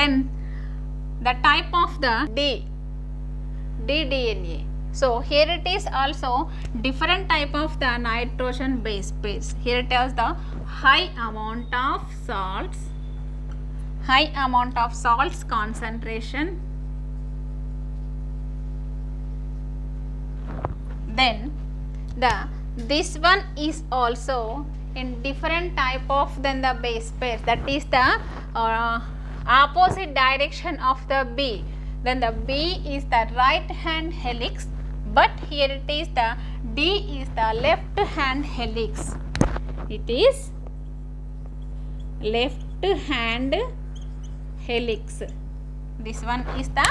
Then the type of the ddNA. So here it is also different type of the nitrogen base pairs. Here it has the high amount of salts concentration. Then this one is also in different type of than the base pair, that is the opposite direction of the B. Then the B is the right hand helix, but here it is the D is the left hand helix. It is left hand helix. This one is the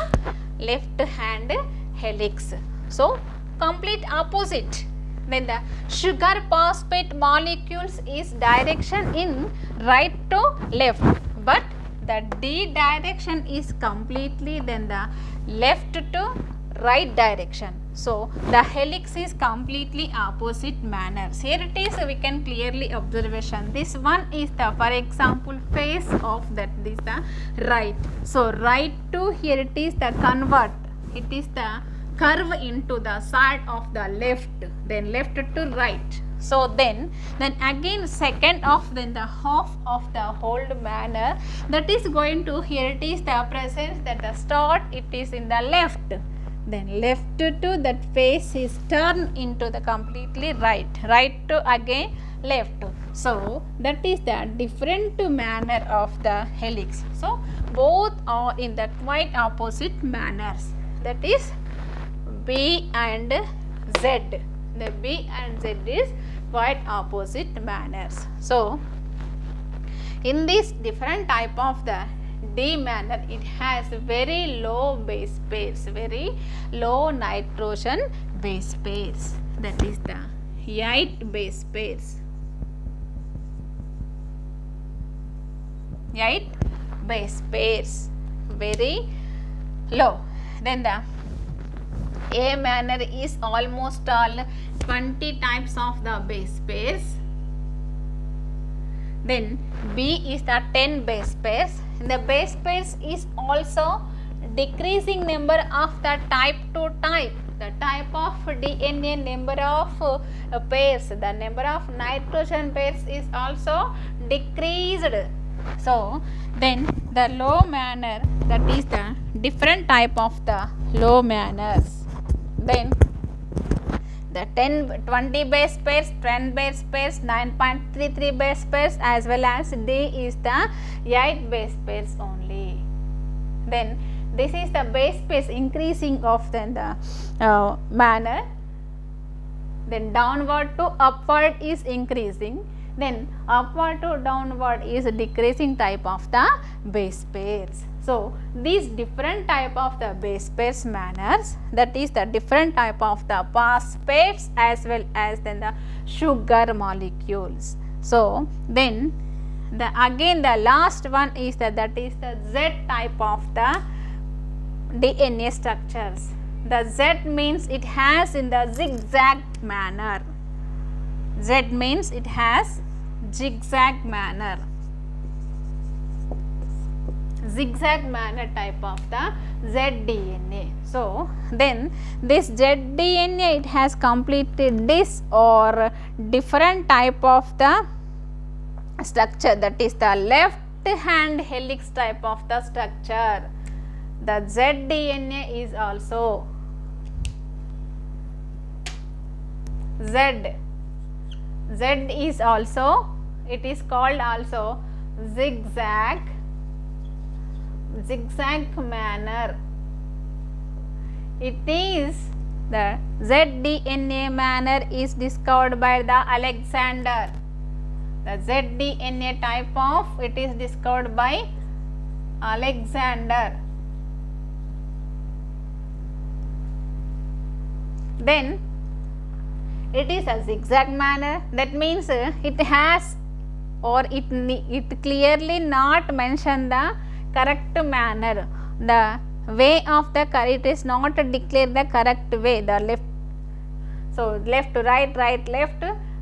left hand helix. So complete opposite. When the sugar phosphate molecules is direction in right to left, but the D direction is completely then the left to right direction. So the helix is completely opposite manners. Here it is, we can clearly observation. This one is the, for example, face of that is the right. So right to, here it is the convert. It is the curve into the side of the left, then left to right. So then again second of then the half of the whole manner, that is going to, here it is the presence that the start it is in the left, then left to that face is turned into the completely right, right to again left. So that is the different manner of the helix. So both are in the quite opposite manners, that is B and Z. The B and Z is quite opposite manners. So in this different type of the D manner, it has very low base pairs, very low nitrogen base pairs, that is the 8 base pairs. 8 base pairs, very low. Then the A manner is almost all 20 types of the base pairs. Then B is the 10 base pairs. The base pairs is also decreasing number of the type to type. The type of DNA number of pairs, the number of nitrogen pairs is also decreased. So then the low manner, that is the different type of the low manners. Then the 20 base pairs, 10 base pairs, 9.33 base pairs, as well as D is the 8 base pairs only. Then this is the base pairs increasing of then the manner. Then downward to upward is increasing. Then upward to downward is decreasing type of the base pairs. So these different type of the base pairs manners, that is the different type of the phosphates as well as then the sugar molecules. So then again the last one is that is the Z type of the DNA structures. The Z means it has in the zigzag manner. Z means it has zigzag manner. Zigzag manner type of the zDNA. So then this zDNA, it has completely this or different type of the structure, that is the left hand helix type of the structure. The zDNA is also Z is also, it is called also zigzag manner. It is the zDNA manner is discovered by the Alexander. The zDNA type of it is discovered by Alexander. Then it is a zigzag manner, that means it has or it clearly not mention the correct manner. The way of the it is not declare the correct way, the left. So left to right, right left,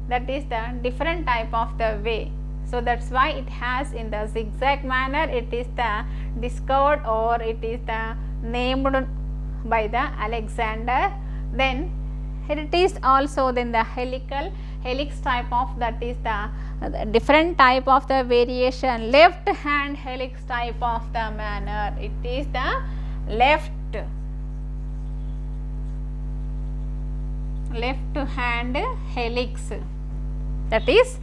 that is the different type of the way. So that's why it has in the zigzag manner. It is the discovered, or it is the named by the Alexander. Then it is also then the helix type of, that is the different type of the variation, left hand helix type of the manner. It is the left hand helix, that is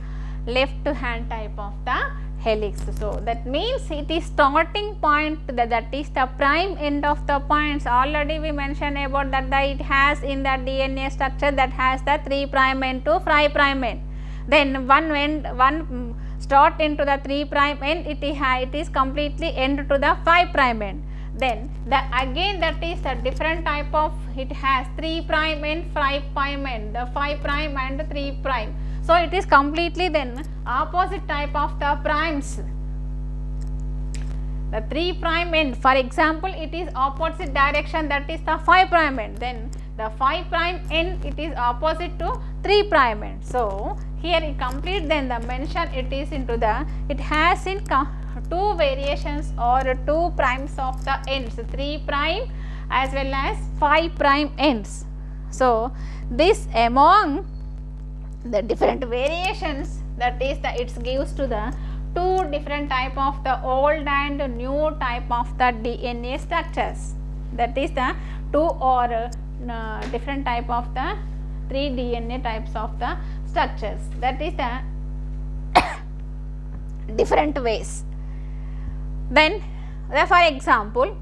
left hand type of the helix. So that means it is starting point, that is the prime end of the points. Already we mentioned about that, it has in the DNA structure that has the 3 prime end to 5 prime end. Then one start into the 3 prime end, it is completely end to the 5 prime end. Then again that is a different type of, it has 3 prime end, 5 prime end, the 5 prime and 3 prime. So it is completely then opposite type of the primes. The 3 prime end, for example, it is opposite direction, that is the 5 prime end. Then the 5 prime end, it is opposite to 3 prime end. So here it complete then the mention, it is into the, it has in 2 variations or 2 primes of the ends, 3 prime as well as 5 prime ends. So this among the different variations, that is the, it gives to the 2 different type of the old and new type of the DNA structures, that is the 2 or different type of the 3 DNA types of the structures, that is the different ways. Then for example,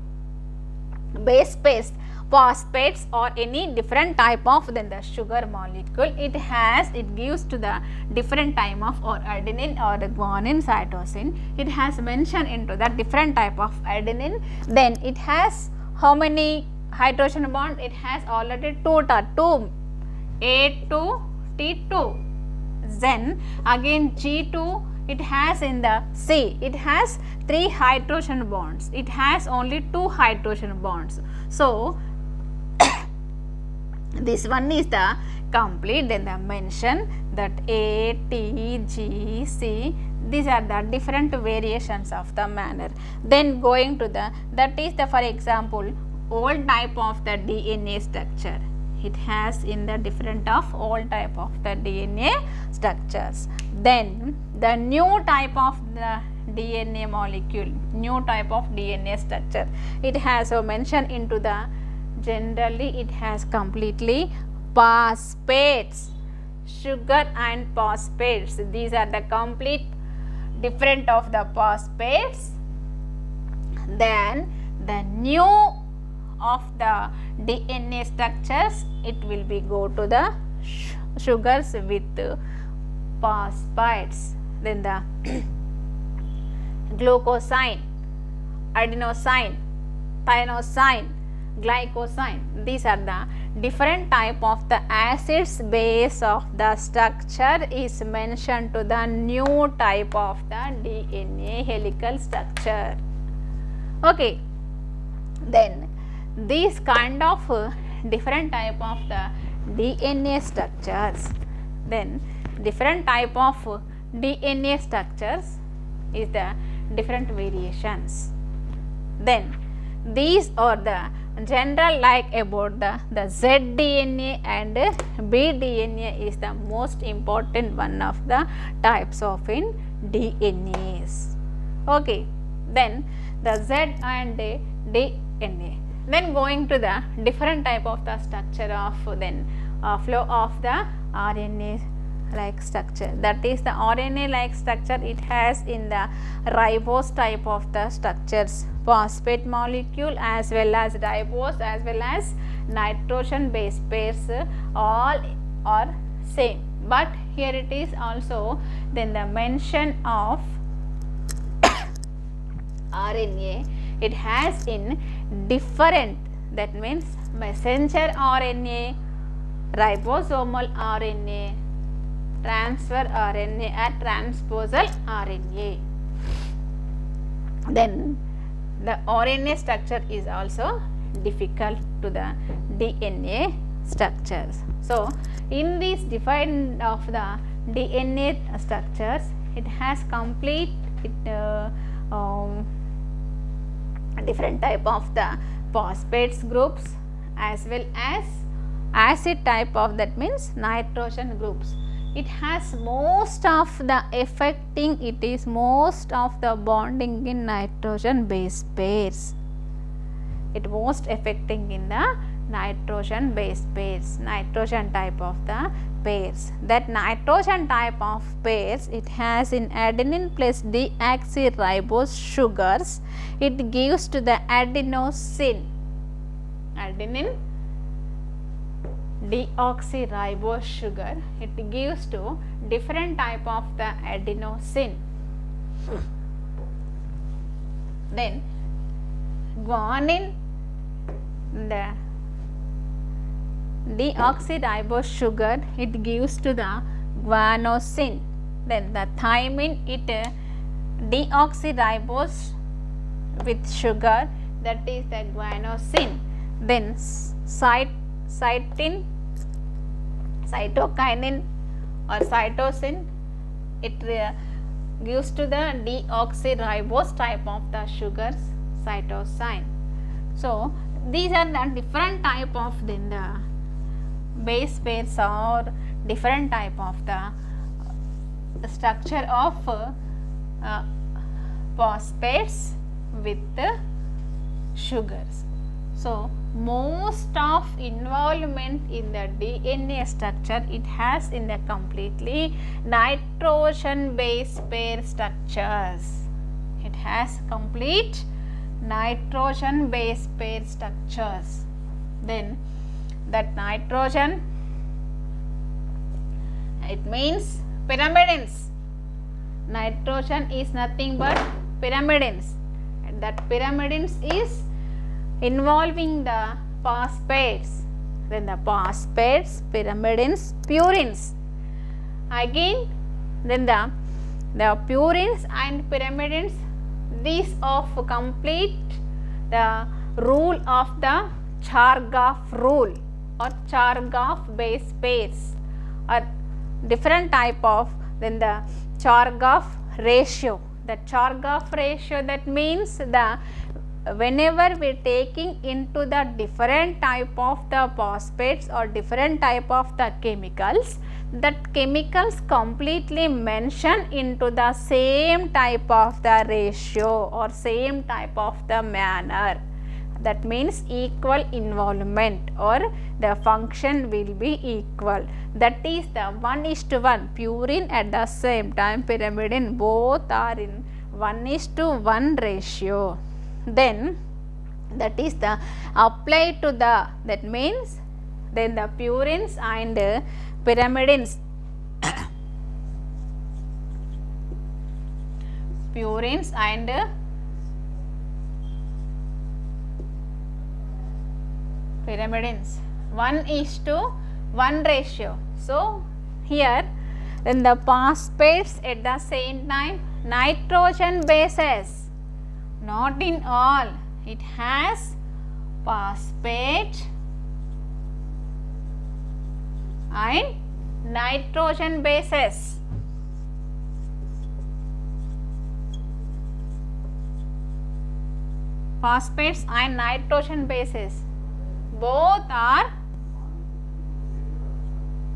base pairs, phosphates or any different type of then the sugar molecule, it gives to the different type of or adenine or guanine cytosine. It has mentioned into the different type of adenine. Then it has how many hydrogen bond? It has already 2 A2 T2. Then again G2, it has in the C, it has 3 hydrogen bonds, it has only 2 hydrogen bonds. So this one is the complete, then the mention that A, T, G, C, these are the different variations of the manner. Then going to the, that is the, for example, old type of the DNA structure, it has in the different of all type of the DNA structures. Then the new type of the DNA molecule, new type of DNA structure, it has mentioned into the, generally it has completely phosphates, sugar and phosphates, these are the complete different of the phosphates. Then the new of the DNA structures, it will be go to the sugars with phosphates. Then the glucosine, adenosine, tyrosine, glycosine, these are the different type of the acids base of the structure is mentioned to the new type of the DNA helical structure. Okay. Then these kind of different type of the DNA structures, then different type of DNA structures is the different variations. Then these are the general like about the Z DNA and B DNA is the most important one of the types of in DNAs. Okay. Then the Z and DNA. Then going to the different type of the structure of then flow of the RNA like structure, that is the RNA like structure, it has in the ribose type of the structures, phosphate molecule as well as ribose as well as nitrogen base pairs all are same, but here it is also then the mention of RNA, it has in different, that means messenger RNA, ribosomal RNA, transfer RNA and transposal RNA. Then the RNA structure is also difficult to the DNA structures. So in these defined of the DNA structures, it has complete different type of the phosphates groups as well as acid type of, that means nitrogen groups. It has most of the affecting, it is most of the bonding in nitrogen base pairs. It most affecting in the nitrogen base pairs, nitrogen type of the pairs. That nitrogen type of pairs, it has in adenine plus deoxyribose sugars, it gives to the adenosine, adenine deoxyribose sugar, it gives to different type of the adenosine. Then guanine, the deoxyribose sugar, it gives to the guanosine. Then the thymine, it deoxyribose with sugar, that is the guanosine. Then cytokinin or cytosine, it gives to the deoxyribose type of the sugars, cytosine. So these are the different type of then the base pairs or different type of the structure of phosphates with the sugars. So most of involvement in the DNA structure, it has in the completely nitrogen base pair structures. It has complete nitrogen base pair structures. Then that nitrogen, it means pyrimidines. Nitrogen is nothing but pyrimidines, and that pyrimidines is involving the phosphates. Then the phosphates, pyrimidines, purines. Again, then the purines and pyrimidines, these of complete the rule of the Chargaff rule or Chargaff base pairs, or different type of then the Chargaff ratio. The Chargaff ratio, that means the whenever we are taking into the different type of the phosphates or different type of the chemicals, that chemicals completely mention into the same type of the ratio or same type of the manner. That means equal involvement or the function will be equal. That is the 1:1 purine at the same time pyrimidine, both are in 1:1 ratio. Then that is the applied to the, that means then the purines and pyrimidines purines and pyrimidines 1:1 ratio. So here then the phosphates at the same time nitrogen bases, not in all, it has phosphate and nitrogen bases. Phosphates and nitrogen bases, both are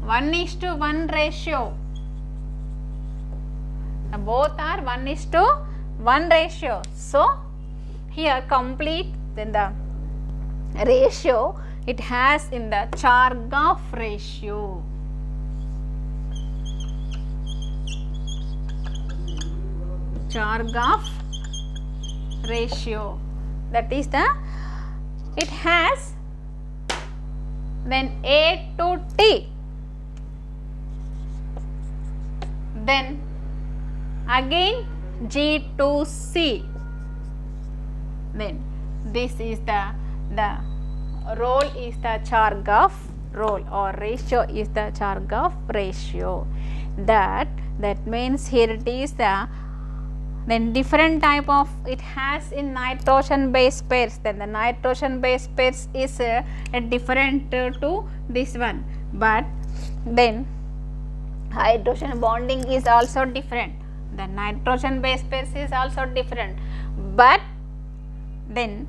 1:1 ratio. Both are 1:1 ratio. So here complete then the ratio, it has in the Chargaff ratio. Chargaff ratio, that is the, it has then A to T, then again G to C. Then this is the role is the Chargaff role or ratio is the Chargaff ratio. That means here it is the then different type of, it has in nitrogen base pairs, then the nitrogen base pairs is a different to this one, but then hydrogen bonding is also different. The nitrogen base pairs is also different, but then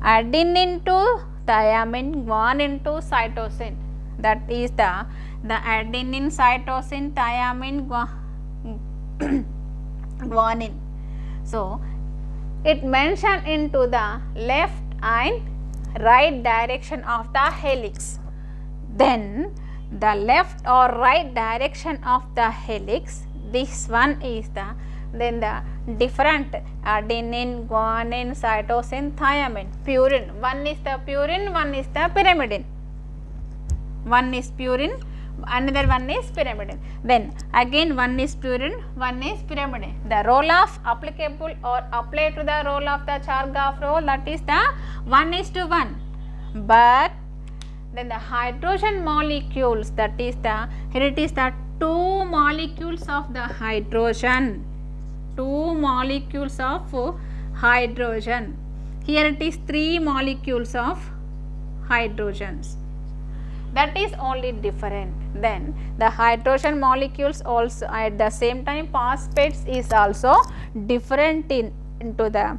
adenine to thymine, guanine to cytosine, that is the adenine, cytosine, thymine, guanine. So it mentioned into the left and right direction of the helix. Then the left or right direction of the helix, this one is the different adenine, guanine, cytosine, thymine, purine. One is the purine, one is the pyrimidine. One is purine, another one is pyrimidine. Then again one is purine, one is pyrimidine. The role of applicable or apply to the role of the Chargaff role, that is the 1:1. But then the hydrogen molecules, that is the, here it is the 2 molecules of the hydrogen, 2 molecules of hydrogen. Here it is 3 molecules of hydrogens. That is only different. Then the hydrogen molecules also at the same time phosphates is also different into the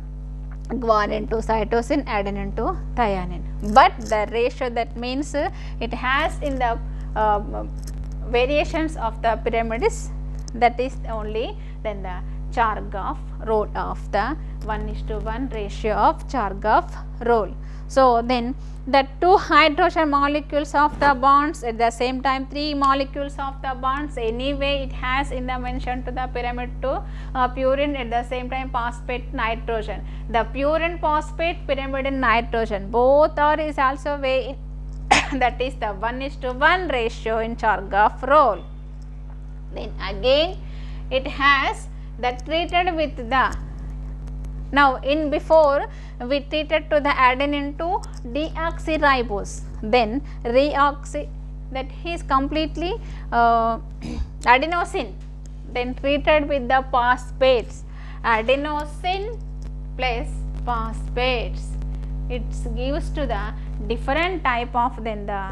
guanine to cytosine, adenine to thymine. But the ratio, that means it has in the variations of the pyramids, that is only then the Chargaff role of the 1:1 ratio of Chargaff role. So then the 2 hydrogen molecules of the bonds at the same time 3 molecules of the bonds, anyway it has in the mention to the pyramid to purine at the same time phosphate nitrogen. The purine phosphate, pyrimidine nitrogen, both are is also way that is the 1:1 ratio in Chargaff role. Then again it has the treated with the, now in before we treated to the adenine to deoxyribose, then reoxy, that is completely adenosine, then treated with the phosphates, adenosine plus phosphates, it gives to the different type of then the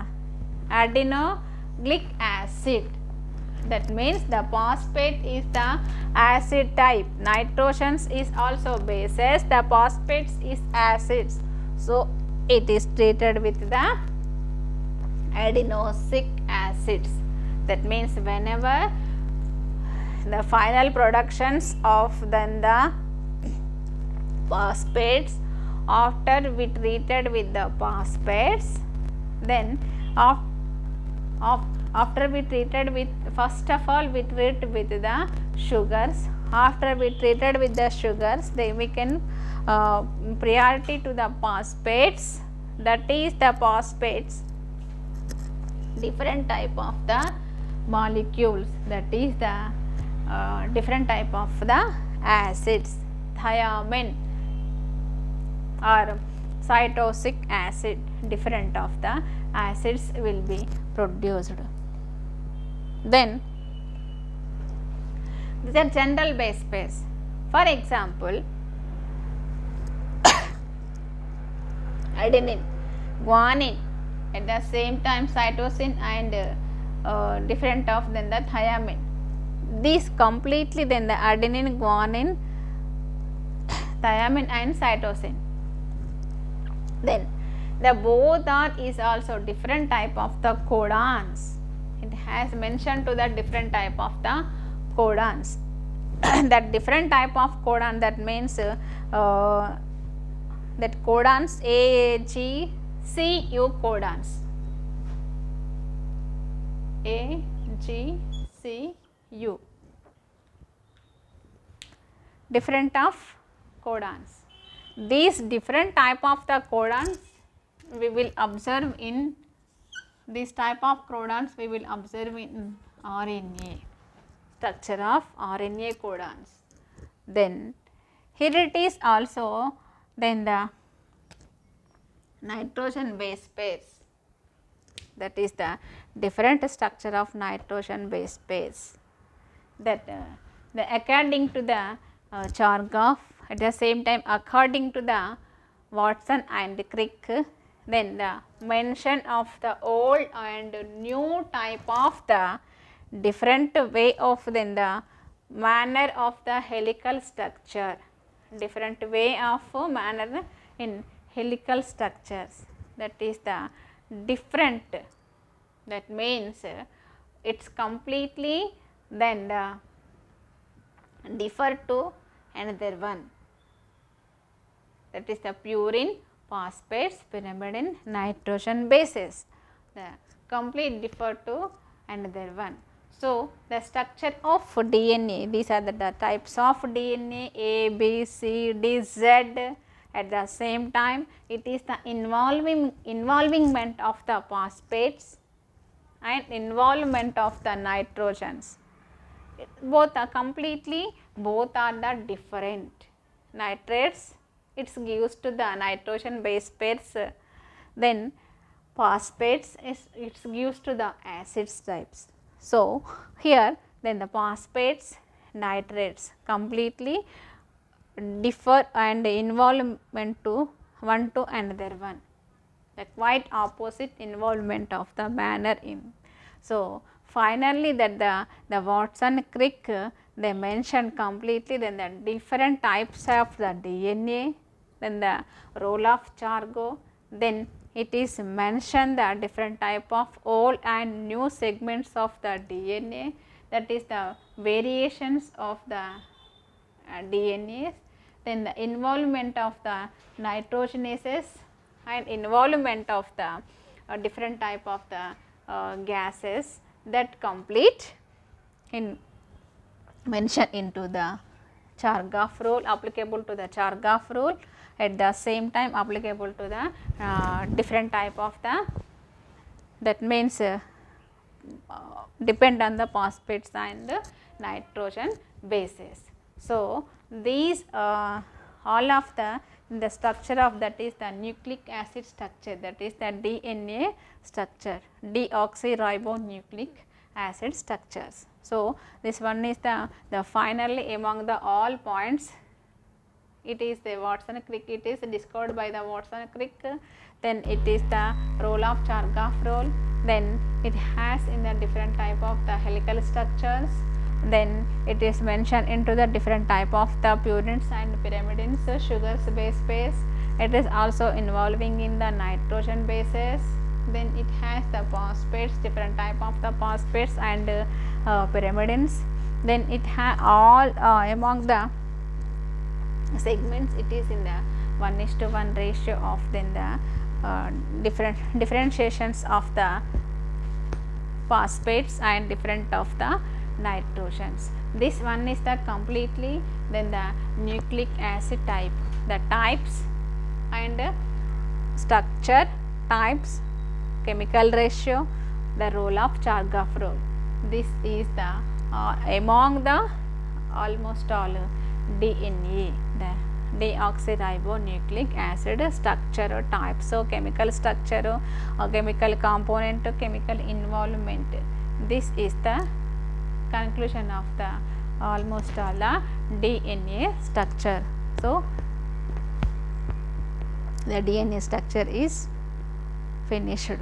adenoglic acid. That means the phosphate is the acid type, nitrogens is also bases, the phosphates is acids. So it is treated with the adenosic acids. That means whenever the final productions of then the phosphates, after we treated with the phosphates, then after we treated with, first of all we treat with the sugars, after we treated with the sugars, then we can priority to the phosphates, that is the phosphates, different type of the molecules, that is the different type of the acids, thiamine or cytosic acid, different of the acids will be produced. Then these are general base pairs. For example, adenine, guanine, at the same time cytosine and different of then the thiamine. These completely then the adenine, guanine, thiamine and cytosine. Then the both are is also different type of the codons. It has mentioned to the different type of the codons. That different type of codon, that means that codons A, G, C, U codons. A, G, C, U. Different of codons. These different type of the codons we will observe in this type of codons we will observe in RNA, structure of RNA codons. Then here it is also then the nitrogen base pairs, that is the different structure of nitrogen base pairs, that the according to the Chargaff, at the same time according to the Watson and Crick, then the mention of the old and new type of the different way of then the manner of the helical structure, different way of manner in helical structures, that is the different, that means it's completely then differ to another one, that is the purine, phosphates, pyrimidine, nitrogen bases, the complete differ to another one. So, the structure of DNA, these are the types of DNA A, B, C, D, Z. At the same time, it is the involvement of the phosphates and involvement of the nitrogens. Both are completely, both are the different. Nitrates, it gives to the nitrogen base pairs, then phosphates it gives to the acids types. So, here then the phosphates, nitrates completely differ and involvement to one to another one, the quite opposite involvement of the manner in. So, finally, that the Watson Crick they mentioned completely then the different types of the DNA, then the role of Chargo, then it is mentioned the different type of old and new segments of the DNA, that is the variations of the DNAs, then the involvement of the nitrogenases and involvement of the different type of the gases, that complete in mention into the Chargaff rule, applicable to the Chargaff rule, at the same time applicable to the different type of the, that means depend on the phosphates and the nitrogen bases. So, these all of the structure of that is the nucleic acid structure, that is the DNA structure, deoxyribonucleic acid structures. So, this one is the finally among the all points, it is the Watson Crick, it is discovered by the Watson Crick, then it is the role of Chargaff role, then it has in the different type of the helical structures, then it is mentioned into the different type of the purines and pyrimidines, sugars base pairs, it is also involving in the nitrogen bases, then it has the phosphates, different type of the phosphates and pyrimidines, then it has all among the segments, it is in the 1:1 ratio of then the different differentiations of the phosphates and different of the nitrogens. This one is the completely then the nucleic acid type, the types and structure, types, chemical ratio, the role of Chargaff rule. This is the among the almost all DNA, the deoxyribonucleic acid structure or type. So, chemical structure or chemical component, chemical involvement. This is the conclusion of the almost all the DNA structure. So, the DNA structure is finished.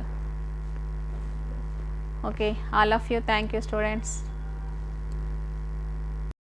Okay, all of you, thank you students.